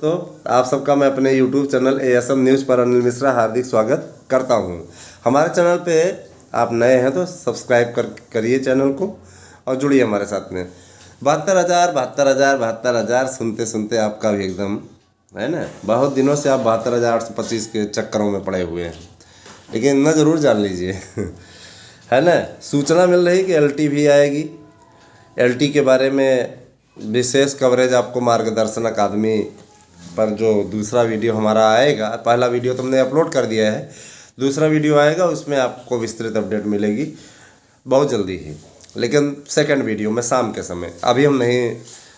दोस्तों, आप सबका मैं अपने YouTube चैनल ASM न्यूज़ पर अनिल मिश्रा हार्दिक स्वागत करता हूं। हमारे चैनल पे आप नए हैं तो सब्सक्राइब करिए चैनल को और जुड़िए हमारे साथ में। 72,000 सुनते सुनते आपका भी एकदम है ना, बहुत दिनों से आप 72,825 के चक्करों में पड़े हुए हैं, लेकिन इतना ज़रूर जान लीजिए है ना, सूचना मिल रही कि LT भी आएगी। LT के बारे में विशेष कवरेज आपको मार्गदर्शन अकादमी पर जो दूसरा वीडियो हमारा आएगा, पहला वीडियो तुमने अपलोड कर दिया है, दूसरा वीडियो आएगा उसमें आपको विस्तृत अपडेट मिलेगी बहुत जल्दी ही, लेकिन सेकंड वीडियो में शाम के समय। अभी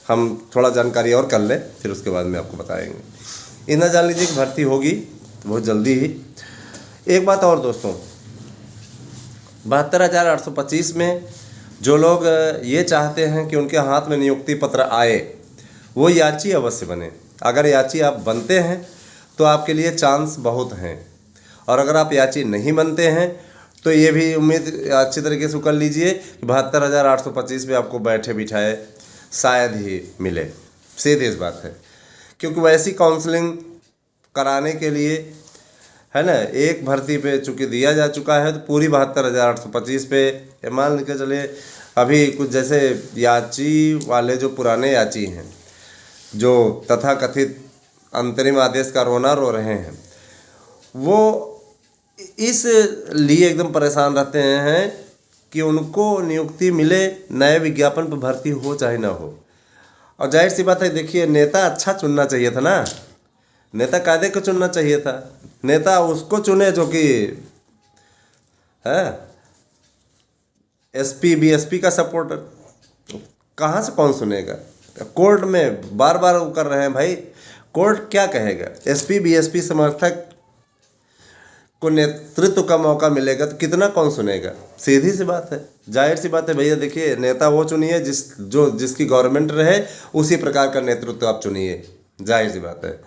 हम थोड़ा जानकारी और कर लें, फिर उसके बाद में आपको बताएंगे। इतना जान लीजिए कि भर्ती होगी बहुत जल्दी ही। एक बात और दोस्तों, 72,825 में जो लोग ये चाहते हैं कि उनके हाथ में नियुक्ति पत्र आए, वो याची अवश्य बने। अगर याची आप बनते हैं तो आपके लिए चांस बहुत हैं, और अगर आप याची नहीं बनते हैं तो ये भी उम्मीद अच्छी तरीके से कर लीजिए कि 72,825 में आपको बैठे बिठाए शायद ही मिले। सीधी इस बात है, क्योंकि वैसी काउंसलिंग कराने के लिए है ना, एक भर्ती पे चूँकि दिया जा चुका है, तो पूरी 72,825 पे मान के चलिए। अभी कुछ जैसे याची वाले जो पुराने याची हैं, जो तथाकथित अंतरिम आदेश का रोना रो रहे हैं, वो इस लिए एकदम परेशान रहते हैं कि उनको नियुक्ति मिले, नए विज्ञापन पर भर्ती हो चाहे ना हो। और जाहिर सी बात है, देखिए, नेता अच्छा चुनना चाहिए था ना, नेता कायदे को चुनना चाहिए था। नेता उसको चुने जो कि है SP BSP का सपोर्टर। कहाँ से कौन सुनेगा? कोर्ट में बार बार वो कर रहे हैं भाई, कोर्ट क्या कहेगा? SP BSP समर्थक को नेतृत्व का मौका मिलेगा तो कितना कौन सुनेगा? सीधी सी बात है, जाहिर सी बात है भैया। देखिए, नेता वो चुनिए जिसकी गवर्नमेंट रहे, उसी प्रकार का नेतृत्व आप चुनिए। जाहिर सी बात है,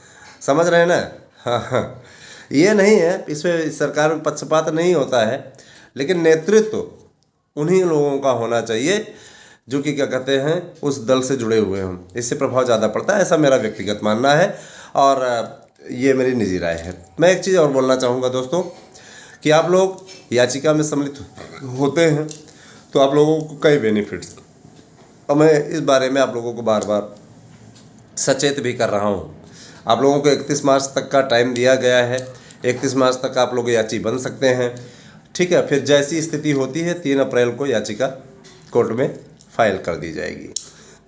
समझ रहे हैं ना? हाँ, ये नहीं है, इसमें सरकार में पक्षपात नहीं होता है, लेकिन नेतृत्व उन्हीं लोगों का होना चाहिए जो कि क्या कहते हैं, उस दल से जुड़े हुए हों। इससे प्रभाव ज़्यादा पड़ता है, ऐसा मेरा व्यक्तिगत मानना है, और ये मेरी निजी राय है। मैं एक चीज़ और बोलना चाहूँगा दोस्तों, कि आप लोग याचिका में सम्मिलित होते हैं तो आप लोगों को कई बेनिफिट्स, और मैं इस बारे में आप लोगों को बार बार सचेत भी कर रहा हूँ। आप लोगों को 31 मार्च तक का टाइम दिया गया है। 31 मार्च तक आप लोग याची बन सकते हैं, ठीक है। फिर जैसी स्थिति होती है 3 अप्रैल को याचिका कोर्ट में फाइल कर दी जाएगी।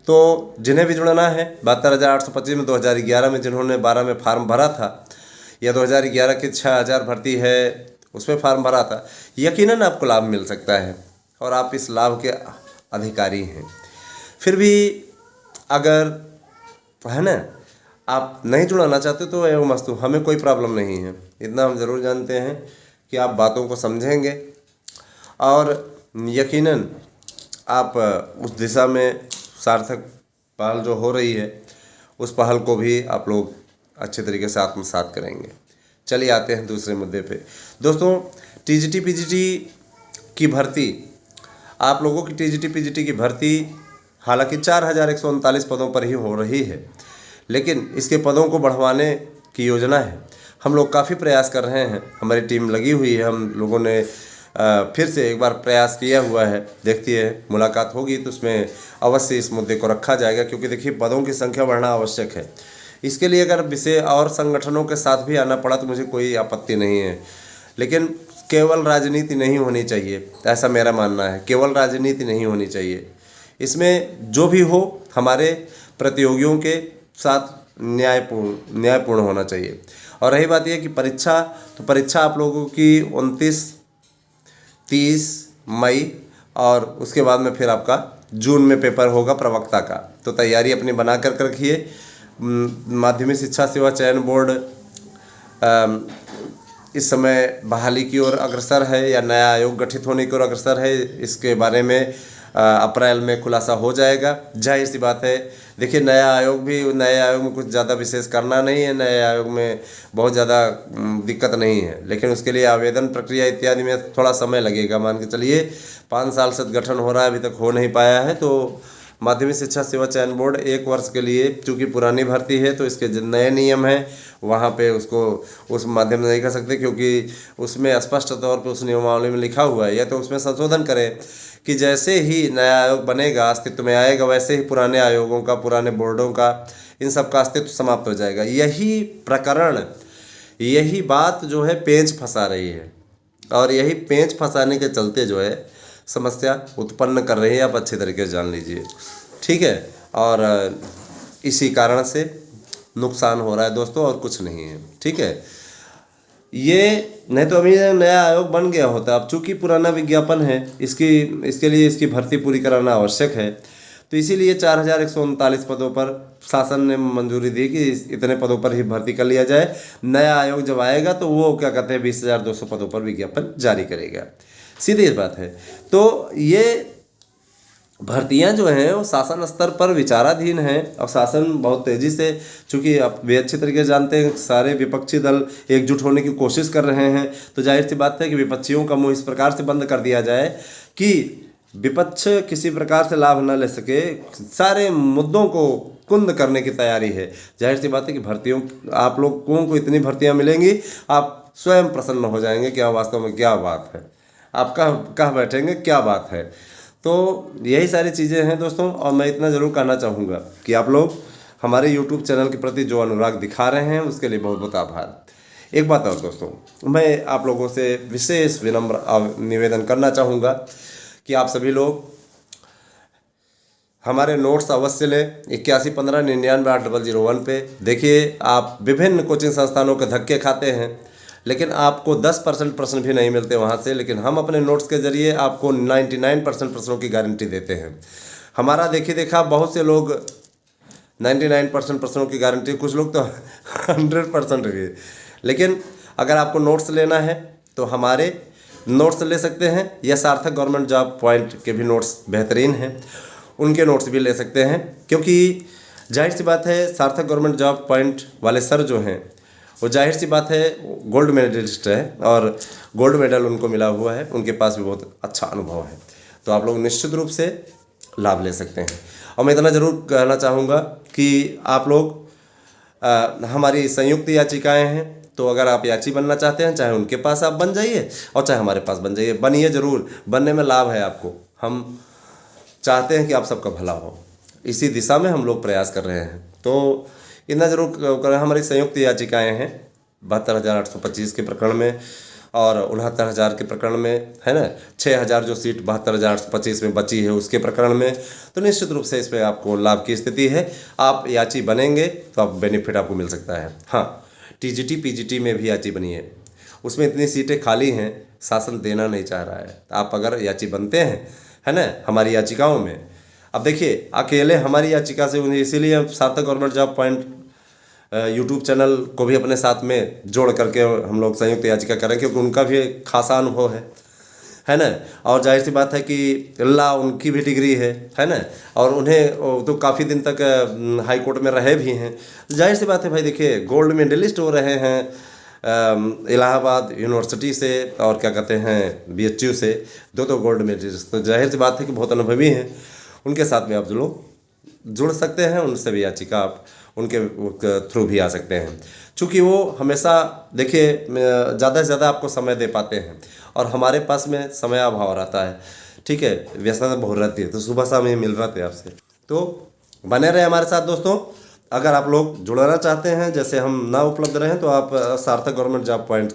तो जिन्हें भी जुड़ना है, 72,825 में 2011 में जिन्होंने 12 में फार्म भरा था, या 2011 की 6,000 भर्ती है उसमें फार्म भरा था, यकीनन आपको लाभ मिल सकता है और आप इस लाभ के अधिकारी हैं। फिर भी अगर है ना, आप नहीं जुड़ाना चाहते तो एवं मस्तु, हमें कोई प्रॉब्लम नहीं है। इतना हम ज़रूर जानते हैं कि आप बातों को समझेंगे और यकीनन आप उस दिशा में सार्थक पहल जो हो रही है, उस पहल को भी आप लोग अच्छे तरीके से आत्मसात करेंगे। चलिए आते हैं दूसरे मुद्दे पे दोस्तों। TGT PGT की भर्ती, आप लोगों की TGT PGT की भर्ती हालांकि 4,139 पदों पर ही हो रही है, लेकिन इसके पदों को बढ़वाने की योजना है। हम लोग काफ़ी प्रयास कर रहे हैं, हमारी टीम लगी हुई है। हम लोगों ने फिर से एक बार प्रयास किया हुआ है, देखती है, मुलाकात होगी तो उसमें अवश्य इस मुद्दे को रखा जाएगा, क्योंकि देखिए, पदों की संख्या बढ़ना आवश्यक है। इसके लिए अगर विषय और संगठनों के साथ भी आना पड़ा तो मुझे कोई आपत्ति नहीं है, लेकिन केवल राजनीति नहीं होनी चाहिए, ऐसा मेरा मानना है। केवल राजनीति नहीं होनी चाहिए, इसमें जो भी हो हमारे प्रतियोगियों के साथ न्यायपूर्ण होना चाहिए। और रही बात यह कि परीक्षा, तो परीक्षा आप लोगों की 29-30 मई, और उसके बाद में फिर आपका जून में पेपर होगा प्रवक्ता का। तो तैयारी अपनी बना कर रखिए। माध्यमिक शिक्षा सेवा चयन बोर्ड इस समय बहाली की ओर अग्रसर है या नया आयोग गठित होने की ओर अग्रसर है, इसके बारे में अप्रैल में खुलासा हो जाएगा। जाहिर सी बात है, देखिए, नए आयोग में कुछ ज़्यादा विशेष करना नहीं है, नए आयोग में बहुत ज़्यादा दिक्कत नहीं है, लेकिन उसके लिए आवेदन प्रक्रिया इत्यादि में थोड़ा समय लगेगा। मान के चलिए 5 साल से गठन हो रहा है, अभी तक हो नहीं पाया है, तो माध्यमिक शिक्षा सेवा चयन बोर्ड 1 वर्ष के लिए, चूँकि पुरानी भर्ती है तो इसके जो नए नियम हैं वहाँ पे उसको उस माध्यम से नहीं कर सकते, क्योंकि उसमें स्पष्ट तौर पे उस नियमावली में लिखा हुआ है। या तो उसमें संशोधन करें कि जैसे ही नया आयोग बनेगा, अस्तित्व में आएगा, वैसे ही पुराने आयोगों का, पुराने बोर्डों का, इन सब का अस्तित्व समाप्त हो जाएगा। यही प्रकरण, यही बात जो है पेंच फंसा रही है, और यही पेंच फंसाने के चलते जो है समस्या उत्पन्न कर रही है। आप अच्छे तरीके से जान लीजिए, ठीक है। और इसी कारण से नुकसान हो रहा है दोस्तों, और कुछ नहीं है, ठीक है। ये नहीं तो अभी नया आयोग बन गया होता। अब चूंकि पुराना विज्ञापन है, इसके लिए इसकी भर्ती पूरी कराना आवश्यक है, तो इसीलिए 4139 पदों पर शासन ने मंजूरी दी कि इतने पदों पर ही भर्ती कर लिया जाए। नया आयोग जब आएगा तो वो क्या कहते हैं 20,200 पदों पर विज्ञापन जारी करेगा। सीधी बात है। तो ये भर्तियां जो हैं वो शासन स्तर पर विचाराधीन हैं, और शासन बहुत तेज़ी से, चूँकि आप भी अच्छी तरीके से जानते हैं सारे विपक्षी दल एकजुट होने की कोशिश कर रहे हैं, तो जाहिर सी बात है कि विपक्षियों का मुंह इस प्रकार से बंद कर दिया जाए कि विपक्ष किसी प्रकार से लाभ न ले सके। सारे मुद्दों को कुंद करने की तैयारी है। जाहिर सी बात है कि भर्तियों, आप लोगों को इतनी भर्तियाँ मिलेंगी, आप स्वयं प्रसन्न हो जाएंगे कि हाँ वास्तव में क्या बात है, आप कह बैठेंगे क्या बात है। तो यही सारी चीज़ें हैं दोस्तों, और मैं इतना ज़रूर कहना चाहूँगा कि आप लोग हमारे YouTube चैनल के प्रति जो अनुराग दिखा रहे हैं उसके लिए बहुत बहुत आभार। एक बात और दोस्तों, मैं आप लोगों से विशेष विनम्र निवेदन करना चाहूँगा कि आप सभी लोग हमारे नोट्स अवश्य लें। 8115998001 पे देखिए, आप विभिन्न कोचिंग संस्थानों के धक्के खाते हैं, लेकिन आपको 10% प्रश्न भी नहीं मिलते वहाँ से, लेकिन हम अपने नोट्स के जरिए आपको 99% प्रश्नों की गारंटी देते हैं। हमारा देखिए देखा बहुत से लोग 99% प्रश्नों की गारंटी, कुछ लोग तो 100% भी। लेकिन अगर आपको नोट्स लेना है तो हमारे नोट्स ले सकते हैं, या सार्थक गवर्नमेंट जॉब पॉइंट के भी नोट्स बेहतरीन हैं, उनके नोट्स भी ले सकते हैं। क्योंकि जाहिर सी बात है सार्थक गवर्नमेंट जॉब पॉइंट वाले सर जो हैं वो जाहिर सी बात है गोल्ड मेडलिस्ट है, और गोल्ड मेडल उनको मिला हुआ है, उनके पास भी बहुत अच्छा अनुभव है। तो आप लोग निश्चित रूप से लाभ ले सकते हैं। और मैं इतना ज़रूर कहना चाहूँगा कि आप लोग हमारी संयुक्त याचिकाएं हैं, तो अगर आप याची बनना चाहते हैं, चाहे उनके पास आप बन जाइए और चाहे हमारे पास बन जाइए, बनिए ज़रूर, बनने में लाभ है आपको। हम चाहते हैं कि आप सबका भला हो, इसी दिशा में हम लोग प्रयास कर रहे हैं। तो इतना जरूर करें, हमारी संयुक्त याचिकाएं हैं 72,825 के प्रकरण में और 69,000 के प्रकरण में, है ना, 6,000 जो सीट 72,825 में बची है उसके प्रकरण में। तो निश्चित रूप से इसमें आपको लाभ की स्थिति है। आप याची बनेंगे तो आप बेनिफिट आपको मिल सकता है। हाँ, TGT PGT में भी याची बनी है, उसमें इतनी सीटें खाली हैं, शासन देना नहीं चाह रहा है। आप अगर याची बनते हैं, है ना, हमारी याचिकाओं में, अब देखिए अकेले हमारी याचिका से, इसीलिए सार्थक government job point YouTube channel को भी अपने साथ में जोड़ करके हम लोग संयुक्त याचिका करें, क्योंकि उनका भी खासा अनुभव है ना, और जाहिर सी बात है कि ला उनकी भी डिग्री है ना, और उन्हें तो काफ़ी दिन तक हाई कोर्ट में रहे भी हैं। जाहिर सी बात है भाई, देखिए गोल्ड मेडलिस्ट हो रहे हैं इलाहाबाद यूनिवर्सिटी से, और क्या कहते हैं BHU से, दो गोल्ड मेडलिस्ट, तो जाहिर सी बात है कि बहुत अनुभवी हैं। उनके साथ में आप जो लोग जुड़ सकते हैं, उनसे भी याचिका आप उनके थ्रू भी आ सकते हैं। चूँकि वो हमेशा देखिए ज़्यादा से ज़्यादा आपको समय दे पाते हैं, और हमारे पास में समय अभाव रहता है, ठीक है, व्यस्तता बहुत रहती है, तो सुबह शाम ये मिल रहा था आपसे। तो बने रहे हमारे साथ दोस्तों। अगर आप लोग जुड़ना चाहते हैं, जैसे हम ना उपलब्ध रहें, तो आप सार्थक government job point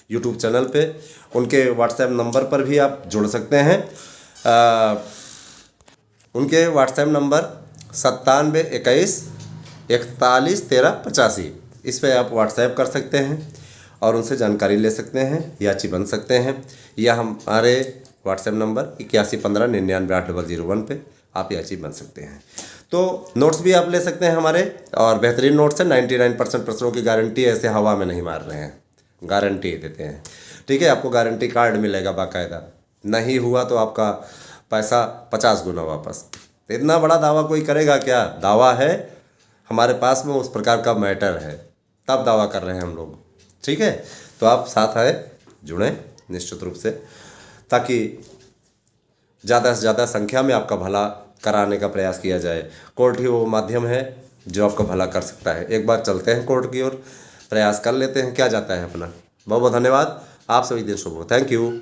YouTube channel पे उनके व्हाट्सएप नंबर पर भी आप जुड़ सकते हैं। उनके व्हाट्सएप नंबर 9721411385, इस पर आप व्हाट्सएप कर सकते हैं और उनसे जानकारी ले सकते हैं, याची बन सकते हैं, या हमारे व्हाट्सएप नंबर 8115998001 पे आप याची बन सकते हैं। तो नोट्स भी आप ले सकते हैं हमारे, और बेहतरीन नोट्स है, 99% प्रश्नों की गारंटी, ऐसे हवा में नहीं मार रहे हैं, गारंटी देते हैं, ठीक है। आपको गारंटी कार्ड मिलेगा बाकायदा, नहीं हुआ तो आपका पैसा 50 गुना वापस। इतना बड़ा दावा कोई करेगा क्या? दावा है हमारे पास में, उस प्रकार का मैटर है, तब दावा कर रहे हैं हम लोग, ठीक है। तो आप साथ आए, जुड़ें निश्चित रूप से, ताकि ज़्यादा से ज़्यादा संख्या में आपका भला कराने का प्रयास किया जाए। कोर्ट ही वो माध्यम है जो आपका भला कर सकता है। एक बार चलते हैं कोर्ट की ओर, प्रयास कर लेते हैं, क्या जाता है अपना। बहुत बहुत धन्यवाद, आप सभी दिन शुभ हो। Thank you.